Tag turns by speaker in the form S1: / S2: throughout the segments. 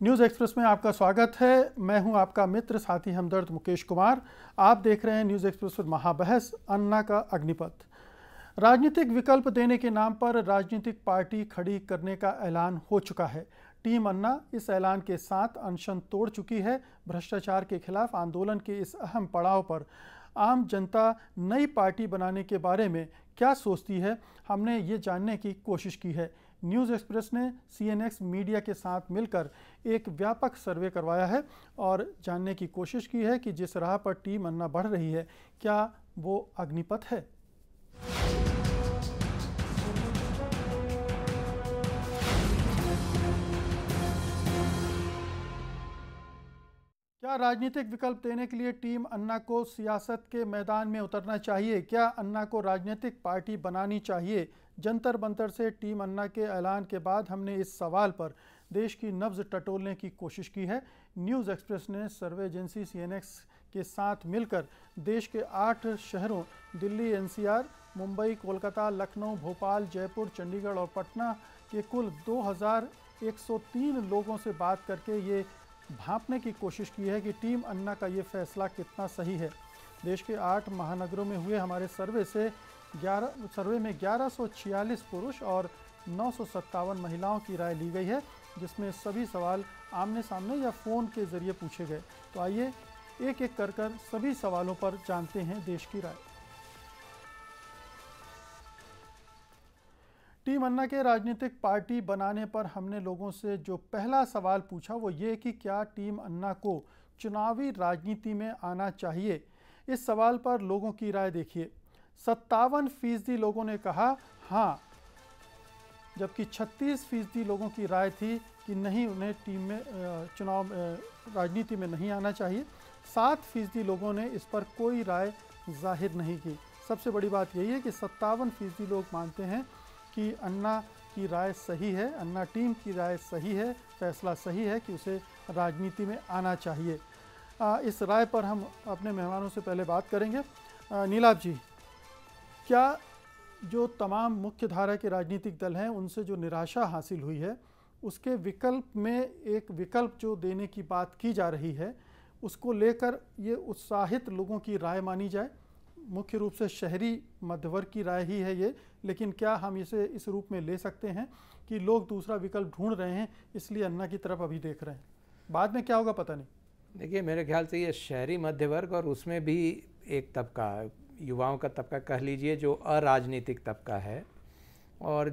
S1: News express में आपका स्वागत है। मैं हूं आपका मित्र साथी हमदर्द मुकेश कुमार। आप देख रहे हैं न्यूज़ एक्सप्रेस पर महाबहस अन्ना का अग्निपथ। राजनीतिक विकल्प देने के नाम पर राजनीतिक पार्टी खड़ी करने का ऐलान हो चुका है। टीम अन्ना इस ऐलान के साथ अनशन तोड़ चुकी है। भ्रष्टाचार के खिलाफ आंदोलन के इस अहम पड़ाव पर आम जनता नई पार्टी बनाने के बारे में क्या सोचती है, हमने ये जानने की कोशिश की है। न्यूज़ एक्सप्रेस ने CNX मीडिया के साथ मिलकर एक व्यापक सर्वे करवाया है और जानने की कोशिश की है कि जिस राह पर टीम अन्ना बढ़ रही है, क्या वो अग्निपथ है। क्या राजनीतिक विकल्प देने के लिए टीम अन्ना को सियासत के मैदान में उतरना चाहिए? क्या अन्ना को राजनीतिक पार्टी बनानी चाहिए? जंतर मंतर से टीम अन्ना के ऐलान के बाद हमने इस सवाल पर देश की नब्ज टटोलने की कोशिश की है। न्यूज़ एक्सप्रेस ने सर्वे एजेंसी CNX के साथ मिलकर देश के 8 शहरों दिल्ली, NCR, मुंबई, कोलकाता, लखनऊ, भोपाल, जयपुर, चंडीगढ़ और पटना के कुल 2103 लोगों से बात करके ये भांपने की कोशिश की है कि टीम अन्ना का ये फैसला कितना सही है। देश के 8 महानगरों में हुए हमारे सर्वे में 1146 पुरुष और 957 महिलाओं की राय ली गई है, जिसमें सभी सवाल आमने सामने या फ़ोन के ज़रिए पूछे गए। तो आइए एक एक कर सभी सवालों पर जानते हैं देश की राय। टीम अन्ना के राजनीतिक पार्टी बनाने पर हमने लोगों से जो पहला सवाल पूछा वो ये कि क्या टीम अन्ना को चुनावी राजनीति में आना चाहिए। इस सवाल पर लोगों की राय देखिए। 57% लोगों ने कहा हाँ, जबकि 36% लोगों की राय थी कि नहीं, उन्हें टीम में चुनाव राजनीति में नहीं आना चाहिए। 7% लोगों ने इस पर कोई राय जाहिर नहीं की। सबसे बड़ी बात यही है कि 57% लोग मानते हैं कि अन्ना की राय सही है, अन्ना टीम की राय सही है, फैसला सही है कि उसे राजनीति में आना चाहिए। इस राय पर हम अपने मेहमानों से पहले बात करेंगे। नीलाभ जी, क्या जो तमाम मुख्य धारा के राजनीतिक दल हैं उनसे जो निराशा हासिल हुई है, उसके विकल्प में एक विकल्प जो देने की बात की जा रही है, उसको लेकर ये उत्साहित लोगों की राय मानी जाए? मुख्य रूप से शहरी मध्यवर्ग की राय ही है ये, लेकिन क्या हम इसे इस रूप में ले सकते हैं कि लोग दूसरा विकल्प ढूंढ रहे हैं इसलिए अन्ना की तरफ अभी देख रहे हैं? बाद में क्या होगा पता नहीं।
S2: देखिए, मेरे ख्याल से ये शहरी मध्यवर्ग और उसमें भी एक तबका, युवाओं का तबका कह लीजिए, जो अराजनीतिक तबका है, और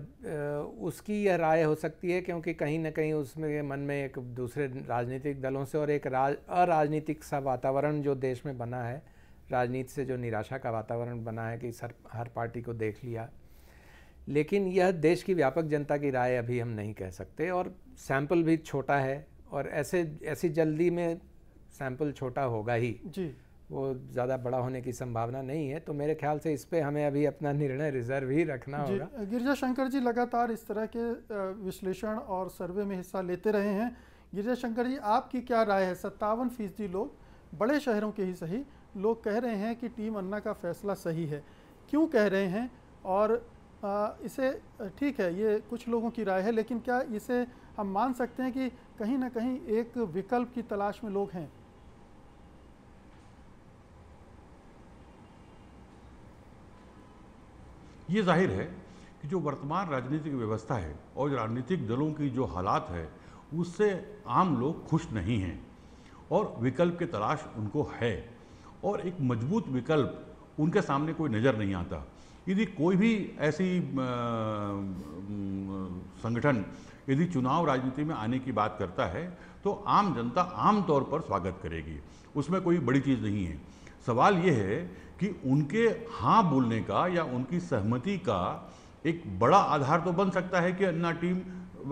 S2: उसकी यह राय हो सकती है क्योंकि कहीं ना कहीं उसमें मन में एक दूसरे राजनीतिक दलों से और एक अराजनीतिक सा वातावरण जो देश में बना है, राजनीति से जो निराशा का वातावरण बना है कि हर पार्टी को देख लिया। लेकिन यह देश की व्यापक जनता की राय अभी हम नहीं कह सकते, और सैंपल भी छोटा है, और ऐसी जल्दी में सैंपल छोटा होगा ही जी, वो ज़्यादा बड़ा होने की संभावना नहीं है। तो मेरे ख्याल से इस पे हमें अभी अपना निर्णय रिजर्व ही रखना होगा।
S1: गिरिजा शंकर जी लगातार इस तरह के विश्लेषण और सर्वे में हिस्सा लेते रहे हैं। गिरिजा शंकर जी, आपकी क्या राय है? 57% लोग, बड़े शहरों के ही सही, लोग कह रहे हैं कि टीम अन्ना का फैसला सही है। क्यों कह रहे हैं? और इसे ठीक है, ये कुछ लोगों की राय है, लेकिन क्या इसे हम मान सकते हैं कि कहीं ना कहीं एक विकल्प की तलाश में लोग हैं?
S3: ये जाहिर है कि जो वर्तमान राजनीतिक व्यवस्था है और राजनीतिक दलों की जो हालात है, उससे आम लोग खुश नहीं हैं और विकल्प की तलाश उनको है, और एक मजबूत विकल्प उनके सामने कोई नज़र नहीं आता। यदि कोई भी ऐसी संगठन यदि चुनाव राजनीति में आने की बात करता है तो आम जनता आम तौर पर स्वागत करेगी, उसमें कोई बड़ी चीज़ नहीं है। सवाल ये है कि उनके हाँ बोलने का या उनकी सहमति का एक बड़ा आधार तो बन सकता है कि अन्ना टीम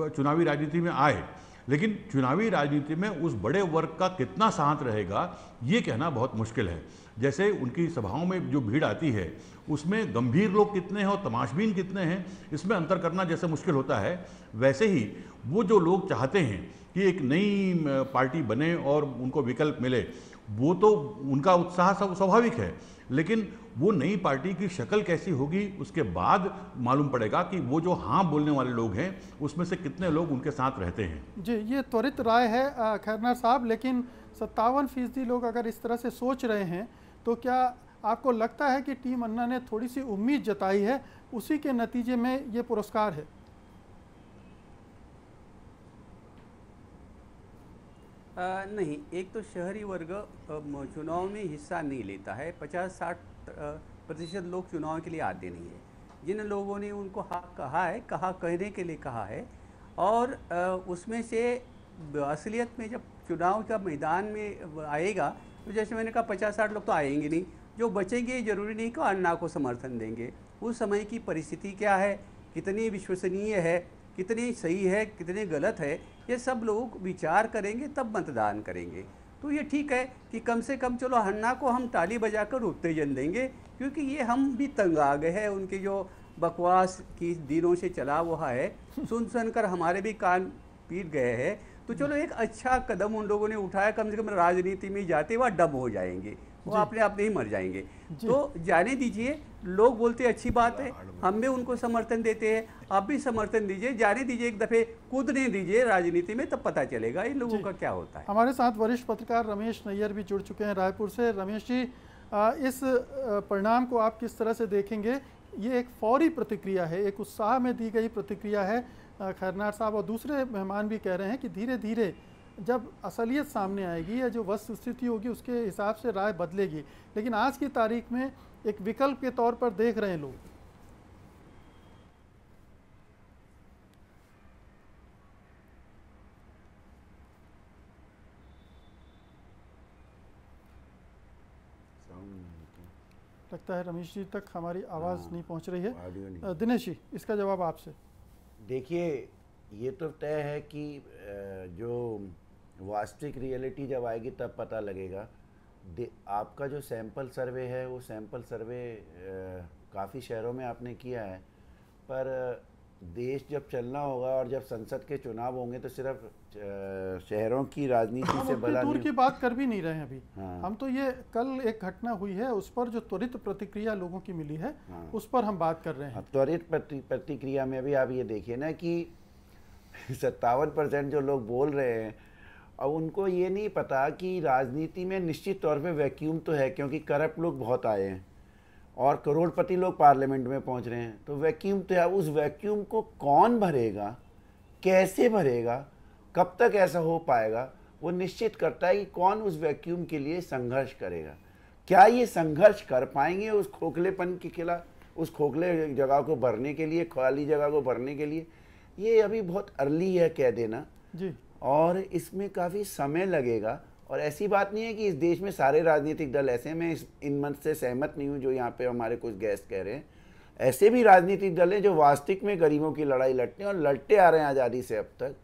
S3: चुनावी राजनीति में आए, लेकिन चुनावी राजनीति में उस बड़े वर्ग का कितना साथ रहेगा ये कहना बहुत मुश्किल है। जैसे उनकी सभाओं में जो भीड़ आती है उसमें गंभीर लोग कितने हैं और तमाशबीन कितने हैं, इसमें अंतर करना जैसे मुश्किल होता है, वैसे ही वो जो लोग चाहते हैं कि एक नई पार्टी बने और उनको विकल्प मिले, वो तो उनका उत्साह सब स्वाभाविक है, लेकिन वो नई पार्टी की शक्ल कैसी होगी उसके बाद मालूम पड़ेगा कि वो जो हाँ बोलने वाले लोग हैं उसमें से कितने लोग उनके साथ रहते हैं।
S1: जी, ये त्वरित राय है खैरनार साहब, लेकिन 57% लोग अगर इस तरह से सोच रहे हैं तो क्या आपको लगता है कि टीम अन्ना ने थोड़ी सी उम्मीद जताई है, उसी के नतीजे में ये पुरस्कार है?
S4: नहीं, एक तो शहरी वर्ग चुनाव में हिस्सा नहीं लेता है। 50-60% लोग चुनाव के लिए आते नहीं है। जिन लोगों ने उनको हाँ कहा है, कहने के लिए कहा है, और उसमें से असलियत में जब चुनाव का मैदान में आएगा तो जैसे मैंने कहा 50-60 लोग तो आएंगे नहीं। जो बचेंगे ज़रूरी नहीं कि अन्ना को समर्थन देंगे। उस समय की परिस्थिति क्या है, कितनी विश्वसनीय है, कितनी सही है, कितने गलत है, ये सब लोग विचार करेंगे तब मतदान करेंगे। तो ये ठीक है कि कम से कम चलो अन्ना को हम ताली बजाकर उत्तेजन देंगे, क्योंकि ये हम भी तंग आ गए हैं। उनकी जो बकवास की दिनों से चला हुआ है, सुन कर हमारे भी कान पीट गए हैं। तो चलो एक अच्छा कदम उन लोगों ने उठाया, कम से कम राजनीति में जाते हुआ डब हो जाएंगे, वो अपने आप नहीं मर जाएंगे। तो जाने दीजिए, लोग बोलते अच्छी बात है, हम भी उनको समर्थन देते हैं, आप भी समर्थन दीजिए, जाने दीजिए, एक दफ़े कूदने दीजिए राजनीति में, तब पता चलेगा इन लोगों का क्या होता है।
S1: हमारे साथ वरिष्ठ पत्रकार रमेश नैयर भी जुड़ चुके हैं रायपुर से। रमेश जी, इस परिणाम को आप किस तरह से देखेंगे? ये एक फौरी प्रतिक्रिया है, एक उत्साह में दी गई प्रतिक्रिया है। खैरनार साहब और दूसरे मेहमान भी कह रहे हैं कि धीरे धीरे जब असलियत सामने आएगी या जो वस्तुस्थिति होगी उसके हिसाब से राय बदलेगी, लेकिन आज की तारीख में एक विकल्प के तौर पर देख रहे हैं लोग। लगता है रमेश जी तक हमारी आवाज़ नहीं पहुंच रही है। दिनेश जी, इसका जवाब आपसे।
S5: देखिए, ये तो तय है कि जो वास्तविक रियलिटी जब आएगी तब पता लगेगा। आपका जो सैंपल सर्वे है वो सैंपल सर्वे काफ़ी शहरों में आपने किया है, पर देश जब चलना होगा और जब संसद के चुनाव होंगे तो सिर्फ शहरों की राजनीति से भला
S1: दूर की बात कर भी नहीं रहे हैं अभी।
S5: हाँ।
S1: हम तो ये कल एक घटना हुई है उस पर जो त्वरित प्रतिक्रिया लोगों की मिली है, हाँ, उस पर हम बात कर रहे हैं।
S5: त्वरित प्रतिक्रिया में भी आप ये देखिए ना कि 57% जो लोग बोल रहे हैं, अब उनको ये नहीं पता कि राजनीति में निश्चित तौर पे वैक्यूम तो है, क्योंकि करप्ट लोग बहुत आए हैं और करोड़पति लोग पार्लियामेंट में पहुंच रहे हैं, तो वैक्यूम तो है। उस वैक्यूम को कौन भरेगा, कैसे भरेगा, कब तक ऐसा हो पाएगा, वो निश्चित करता है कि कौन उस वैक्यूम के लिए संघर्ष करेगा। क्या ये संघर्ष कर पाएंगे उस खोखलेपन के खिलाफ, उस खोखले जगह को भरने के लिए, खाली जगह को भरने के लिए? ये अभी बहुत अर्ली है कह देना
S1: जी, और
S5: इसमें काफ़ी समय लगेगा। और ऐसी बात नहीं है कि इस देश में सारे राजनीतिक दल ऐसे, मैं इन मत से सहमत नहीं हूँ जो यहाँ पे हमारे कुछ गेस्ट कह रहे हैं। ऐसे भी राजनीतिक दल हैं जो वास्तविक में गरीबों की लड़ाई लड़ते हैं और लड़ते आ रहे हैं आज़ादी से अब तक,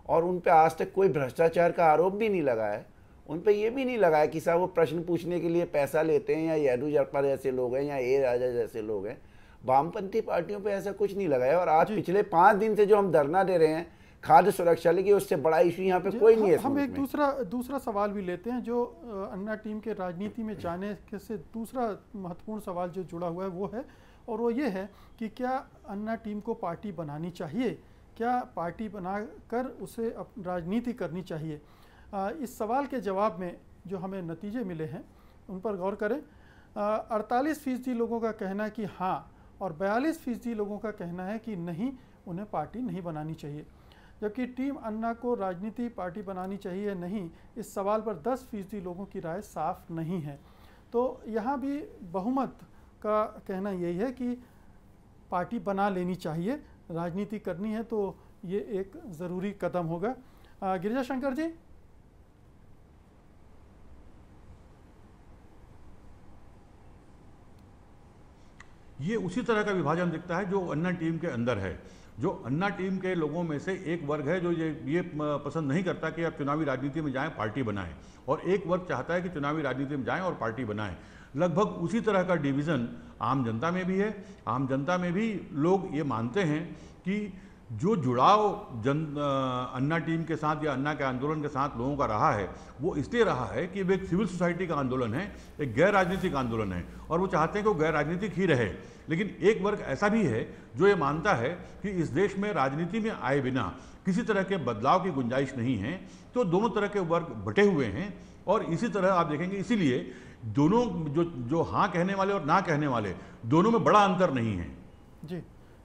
S5: और उन पे आज तक कोई भ्रष्टाचार का आरोप भी नहीं लगा है। उन पे ये भी नहीं लगा है कि साहब वो प्रश्न पूछने के लिए पैसा लेते हैं, या येदुरप्पा जैसे लोग हैं, या ए राजा जैसे लोग हैं। वामपंथी पार्टियों पे ऐसा कुछ नहीं लगा है। और आज पिछले 5 दिन से जो हम धरना दे रहे हैं खाद्य सुरक्षा लेके, उससे बड़ा इशू यहाँ पे कोई नहीं है।
S1: हम एक दूसरा सवाल भी लेते हैं जो अन्ना टीम के राजनीति में जाने से दूसरा महत्वपूर्ण सवाल जो जुड़ा हुआ है वो है, और वो ये है कि क्या अन्ना टीम को पार्टी बनानी चाहिए, क्या पार्टी बनाकर उसे राजनीति करनी चाहिए? इस सवाल के जवाब में जो हमें नतीजे मिले हैं उन पर गौर करें। 48% लोगों का कहना है कि हाँ, और 42% लोगों का कहना है कि नहीं, उन्हें पार्टी नहीं बनानी चाहिए। जबकि टीम अन्ना को राजनीति पार्टी बनानी चाहिए नहीं, इस सवाल पर 10% लोगों की राय साफ नहीं है। तो यहाँ भी बहुमत का कहना यही है कि पार्टी बना लेनी चाहिए, राजनीति करनी है तो ये एक ज़रूरी कदम होगा। गिरिजा शंकर जी,
S3: ये उसी तरह का विभाजन दिखता है जो अन्ना टीम के अंदर है। जो अन्ना टीम के लोगों में से एक वर्ग है जो ये पसंद नहीं करता कि आप चुनावी राजनीति में जाएं, पार्टी बनाएं, और एक वर्ग चाहता है कि चुनावी राजनीति में जाएं और पार्टी बनाएं। लगभग उसी तरह का डिवीज़न आम जनता में भी है। आम जनता में भी लोग ये मानते हैं कि जो जुड़ाव अन्ना टीम के साथ या अन्ना के आंदोलन के साथ लोगों का रहा है वो इसलिए रहा है कि वो एक सिविल सोसाइटी का आंदोलन है, एक गैर राजनीतिक आंदोलन है और वो चाहते हैं कि वो गैर राजनीतिक ही रहे। लेकिन एक वर्ग ऐसा भी है जो ये मानता है कि इस देश में राजनीति में आए बिना किसी तरह के बदलाव की गुंजाइश नहीं है। तो दोनों तरह के वर्ग बटे हुए हैं और इसी तरह आप देखेंगे, इसीलिए दोनों जो हाँ कहने वाले और ना कहने वाले दोनों में बड़ा अंतर नहीं है।
S1: जी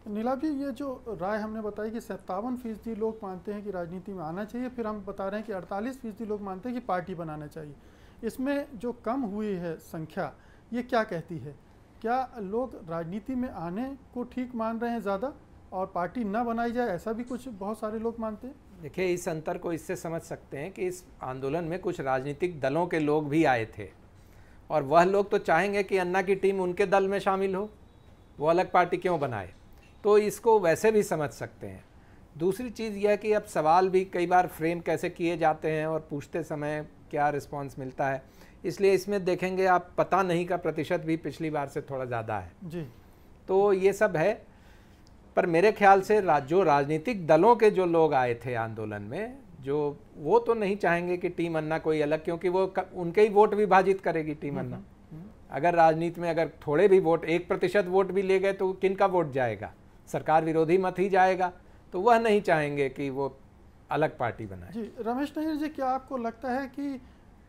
S1: नीलाभ जी, ये जो राय हमने बताई कि 57% लोग मानते हैं कि राजनीति में आना चाहिए, फिर हम बता रहे हैं कि 48% लोग मानते हैं कि पार्टी बनाना चाहिए, इसमें जो कम हुई है संख्या ये क्या कहती है? क्या लोग राजनीति में आने को ठीक मान रहे हैं ज़्यादा और पार्टी ना बनाई जाए, ऐसा भी कुछ बहुत सारे लोग मानते हैं?
S2: देखिए, इस अंतर को इससे समझ सकते हैं कि इस आंदोलन में कुछ राजनीतिक दलों के लोग भी आए थे और वह लोग तो चाहेंगे कि अन्ना की टीम उनके दल में शामिल हो, वो अलग पार्टी क्यों बनाए, तो इसको वैसे भी समझ सकते हैं। दूसरी चीज़ यह कि अब सवाल भी कई बार फ्रेम कैसे किए जाते हैं और पूछते समय क्या रिस्पांस मिलता है, इसलिए इसमें देखेंगे आप पता नहीं का प्रतिशत भी पिछली बार से थोड़ा ज़्यादा है
S1: जी।
S2: तो ये सब है। पर मेरे ख्याल से जो राजनीतिक दलों के जो लोग आए थे आंदोलन में, जो वो तो नहीं चाहेंगे कि टीम अन्ना कोई अलग, क्योंकि वो उनके ही वोट विभाजित करेगी टीम अन्ना। अगर राजनीति में अगर थोड़े भी वोट 1% वोट भी ले गए तो किन का वोट जाएगा? सरकार विरोधी मत ही जाएगा। तो वह नहीं चाहेंगे कि वो अलग पार्टी बनाए।
S1: जी रमेश नैयर जी, क्या आपको लगता है कि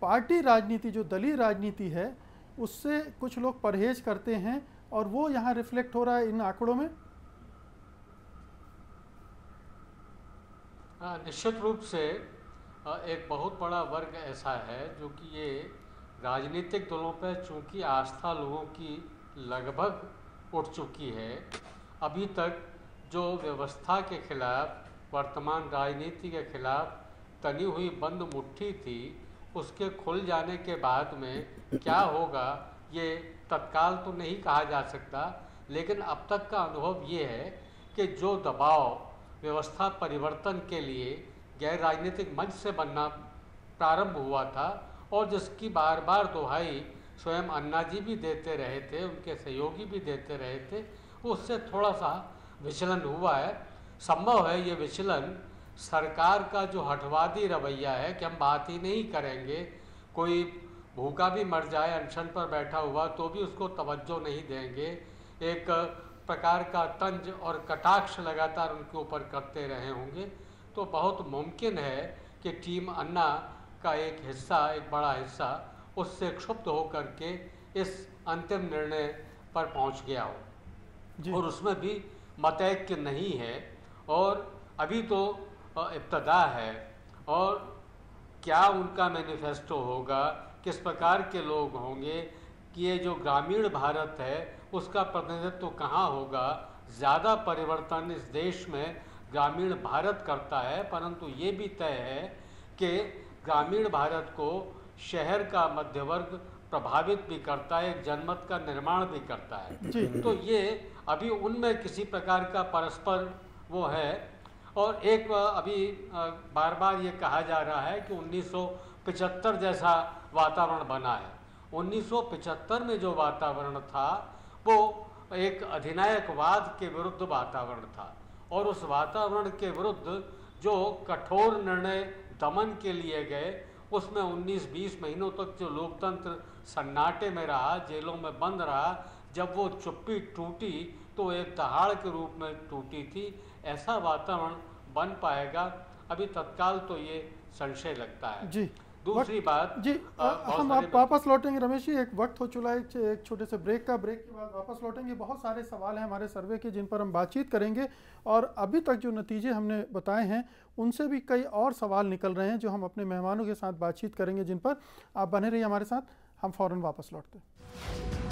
S1: पार्टी राजनीति जो दलीय राजनीति है उससे कुछ लोग परहेज करते हैं और वो यहाँ रिफ्लेक्ट हो रहा है इन आंकड़ों में?
S6: निश्चित रूप से एक बहुत बड़ा वर्ग ऐसा है जो कि ये राजनीतिक दलों पर चूंकि आस्था लोगों की लगभग उठ चुकी है, अभी तक जो व्यवस्था के खिलाफ, वर्तमान राजनीति के खिलाफ तनी हुई बंद मुट्ठी थी, उसके खुल जाने के बाद में क्या होगा ये तत्काल तो नहीं कहा जा सकता। लेकिन अब तक का अनुभव ये है कि जो दबाव व्यवस्था परिवर्तन के लिए गैर राजनीतिक मंच से बनना प्रारंभ हुआ था और जिसकी बार बार दुहाई स्वयं अन्ना जी भी देते रहे थे, उनके सहयोगी भी देते रहे थे, उससे थोड़ा सा विचलन हुआ है। संभव है ये विचलन सरकार का जो हठवादी रवैया है कि हम बात ही नहीं करेंगे, कोई भूखा भी मर जाए अनशन पर बैठा हुआ तो भी उसको तवज्जो नहीं देंगे, एक प्रकार का तंज और कटाक्ष लगातार उनके ऊपर करते रहे होंगे, तो बहुत मुमकिन है कि टीम अन्ना का एक हिस्सा, एक बड़ा हिस्सा उससे क्षुब्ध होकर के इस अंतिम निर्णय पर पहुंच गया हो। और उसमें भी मतैक्य नहीं है और अभी तो इब्तदा है और क्या उनका मैनिफेस्टो होगा, किस प्रकार के लोग होंगे, कि ये जो ग्रामीण भारत है उसका प्रतिनिधित्व कहाँ होगा। ज़्यादा परिवर्तन इस देश में ग्रामीण भारत करता है, परंतु ये भी तय है कि ग्रामीण भारत को शहर का मध्य वर्ग प्रभावित भी करता है, एक जनमत का निर्माण भी करता है। तो ये अभी उनमें किसी प्रकार का परस्पर वो है। और एक अभी बार बार ये कहा जा रहा है कि 1975 जैसा वातावरण बना है। 1975 में जो वातावरण था वो एक अधिनायकवाद के विरुद्ध वातावरण था और उस वातावरण के विरुद्ध जो कठोर निर्णय दमन के लिए गए उसमें 19-20 महीनों तक जो लोकतंत्र सन्नाटे में रहा, जेलों में बंद रहा, जब वो चुप्पी टूटी तो एक दहाड़ के रूप में टूटी थी। ऐसा वातावरण बन पाएगा अभी तत्काल तो ये संशय लगता है।
S1: जी
S6: दूसरी बात
S1: जी, हम आप वापस लौटेंगे रमेश जी, एक वक्त हो चुका है एक छोटे से ब्रेक का। ब्रेक के बाद वापस लौटेंगे। बहुत सारे सवाल हैं हमारे सर्वे के जिन पर हम बातचीत करेंगे और अभी तक जो नतीजे हमने बताए हैं उनसे भी कई और सवाल निकल रहे हैं जो हम अपने मेहमानों के साथ बातचीत करेंगे, जिन पर आप बने रहिए हमारे साथ। हम फ़ौरन वापस लौटते हैं।